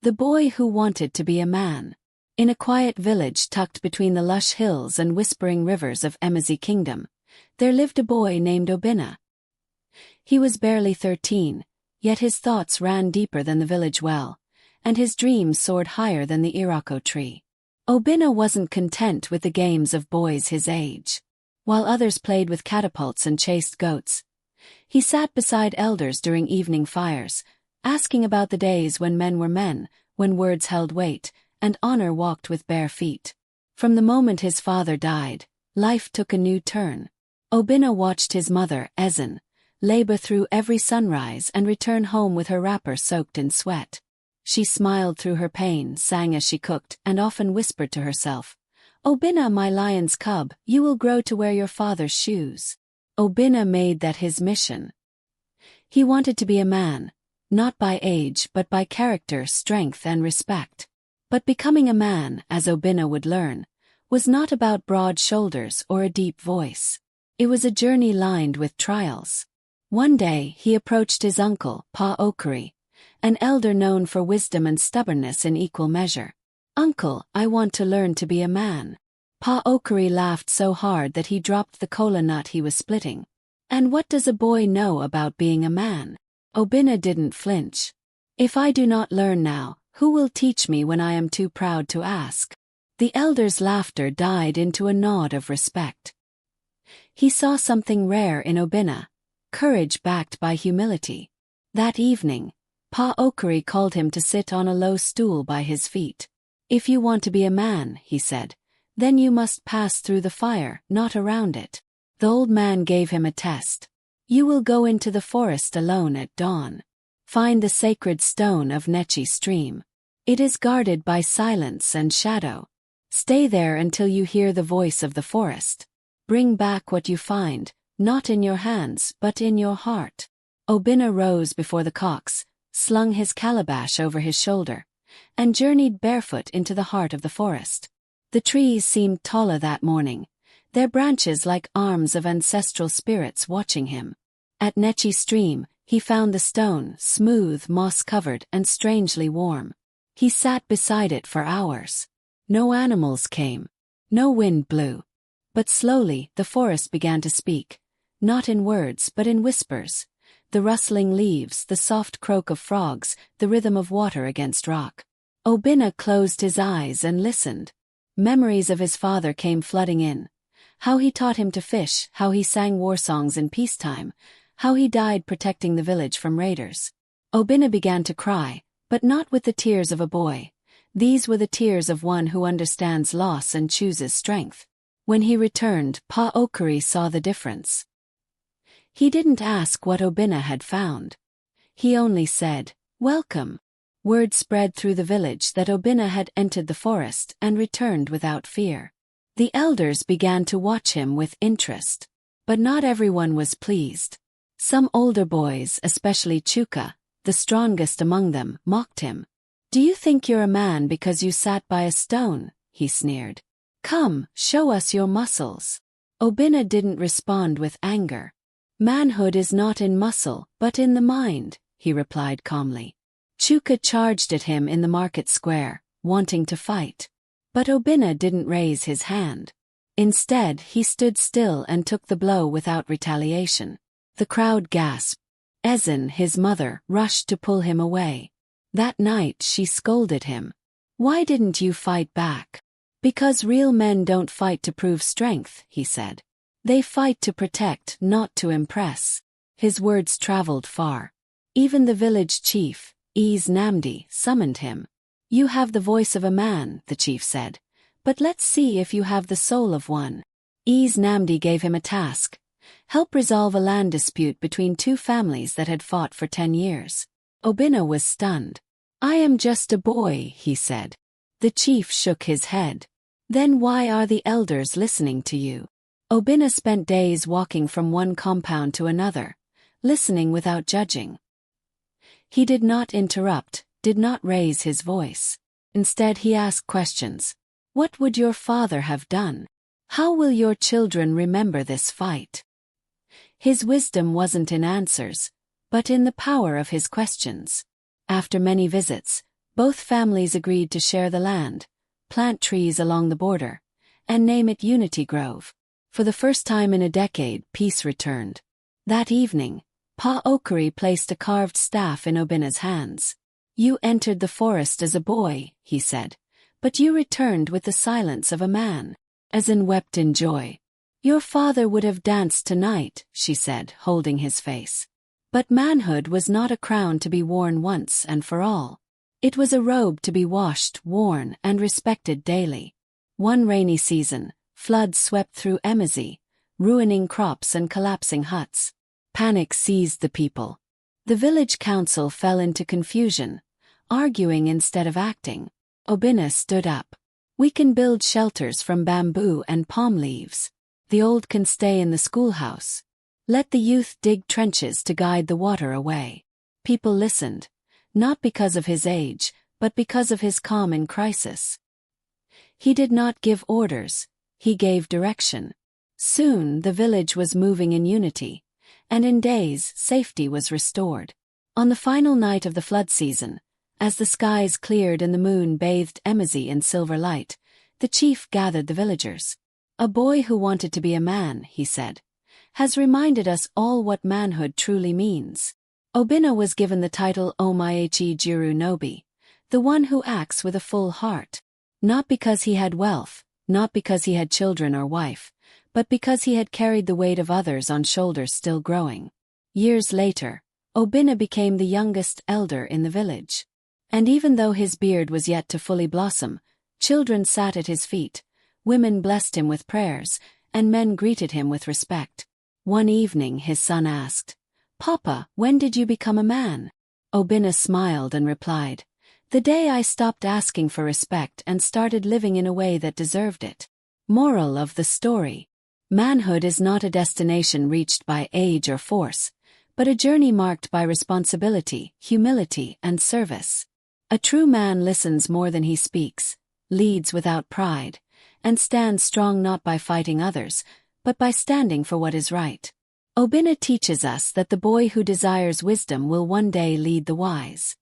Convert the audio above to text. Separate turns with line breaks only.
The Boy Who Wanted to Be a Man. In a quiet village tucked between the lush hills and whispering rivers of Emazi Kingdom, there lived a boy named Obinna. He was barely 13, yet his thoughts ran deeper than the village well, and his dreams soared higher than the Irako tree. Obinna wasn't content with the games of boys his age. While others played with catapults and chased goats, he sat beside elders during evening fires, asking about the days when men were men, when words held weight, and honor walked with bare feet. From the moment his father died, life took a new turn. Obinna watched his mother, Ezen, labor through every sunrise and return home with her wrapper soaked in sweat. She smiled through her pain, sang as she cooked, and often whispered to herself, "Obinna, my lion's cub, you will grow to wear your father's shoes." Obinna made that his mission. He wanted to be a man, not by age but by character, strength and respect. But becoming a man, as Obinna would learn, was not about broad shoulders or a deep voice. It was a journey lined with trials. One day he approached his uncle, Pa Okuri, an elder known for wisdom and stubbornness in equal measure. "Uncle, I want to learn to be a man." Pa Okuri laughed so hard that he dropped the kola nut he was splitting. "And what does a boy know about being a man?" Obinna didn't flinch. "If I do not learn now, who will teach me when I am too proud to ask?" The elder's laughter died into a nod of respect. He saw something rare in Obinna, courage backed by humility. That evening, Pa Okuri called him to sit on a low stool by his feet. "If you want to be a man," he said, "then you must pass through the fire, not around it." The old man gave him a test. "You will go into the forest alone at dawn. Find the sacred stone of Nechi stream. It is guarded by silence and shadow. Stay there until you hear the voice of the forest. Bring back what you find, not in your hands but in your heart." Obinna rose before the cocks, slung his calabash over his shoulder, and journeyed barefoot into the heart of the forest. The trees seemed taller that morning, their branches like arms of ancestral spirits watching him. At Nechi stream, he found the stone, smooth, moss-covered, and strangely warm. He sat beside it for hours. No animals came. No wind blew. But slowly, the forest began to speak, not in words but in whispers. The rustling leaves, the soft croak of frogs, the rhythm of water against rock. Obinna closed his eyes and listened. Memories of his father came flooding in. How he taught him to fish, how he sang war songs in peacetime, how he died protecting the village from raiders. Obinna began to cry, but not with the tears of a boy. These were the tears of one who understands loss and chooses strength. When he returned, Pa Okuri saw the difference. He didn't ask what Obinna had found. He only said, "Welcome." Word spread through the village that Obinna had entered the forest and returned without fear. The elders began to watch him with interest. But not everyone was pleased. Some older boys, especially Chuka, the strongest among them, mocked him. "Do you think you're a man because you sat by a stone?" he sneered. "Come, show us your muscles." Obinna didn't respond with anger. "Manhood is not in muscle, but in the mind," he replied calmly. Chuka charged at him in the market square, wanting to fight. But Obinna didn't raise his hand. Instead, he stood still and took the blow without retaliation. The crowd gasped. Ezen, his mother, rushed to pull him away. That night she scolded him. "Why didn't you fight back?" "Because real men don't fight to prove strength," he said. "They fight to protect, not to impress." His words traveled far. Even the village chief, Ease Namdi, summoned him. "You have the voice of a man," the chief said, "but let's see if you have the soul of one." Ease Namdi gave him a task. Help resolve a land dispute between two families that had fought for 10 years. Obinna was stunned. "I am just a boy," he said. The chief shook his head. "Then why are the elders listening to you?" Obinna spent days walking from one compound to another, listening without judging. He did not interrupt, did not raise his voice. Instead he asked questions. "What would your father have done? How will your children remember this fight?" His wisdom wasn't in answers, but in the power of his questions. After many visits, Both families agreed to share the land, plant trees along the border, and name it Unity Grove. For the first time in a decade, peace returned. That evening, Pa Okari placed a carved staff in Obinna's hands. "You entered the forest as a boy," he said, "but you returned with the silence of a man." Azin wept in joy. "Your father would have danced tonight," she said, holding his face. But manhood was not a crown to be worn once and for all. It was a robe to be washed, worn, and respected daily. One rainy season, floods swept through Emezi, ruining crops and collapsing huts. Panic seized the people. The village council fell into confusion, arguing instead of acting. Obinna stood up. "We can build shelters from bamboo and palm leaves. The old can stay in the schoolhouse. Let the youth dig trenches to guide the water away." People listened, not because of his age, but because of his calm in crisis. He did not give orders, he gave direction. Soon the village was moving in unity, and in days safety was restored. On the final night of the flood season, as the skies cleared and the moon bathed Emezi in silver light, the chief gathered the villagers. "A boy who wanted to be a man," he said, "has reminded us all what manhood truly means." Obinna was given the title Omaichi Jiru Nobi, the one who acts with a full heart. Not because he had wealth, not because he had children or wife, but because he had carried the weight of others on shoulders still growing. Years later, Obinna became the youngest elder in the village. And even though his beard was yet to fully blossom, children sat at his feet, women blessed him with prayers, and men greeted him with respect. One evening his son asked, "Papa, when did you become a man?" Obinna smiled and replied, "The day I stopped asking for respect and started living in a way that deserved it." Moral of the story: manhood is not a destination reached by age or force, but a journey marked by responsibility, humility, and service. A true man listens more than he speaks, leads without pride, and stands strong not by fighting others, but by standing for what is right. Obinna teaches us that the boy who desires wisdom will one day lead the wise.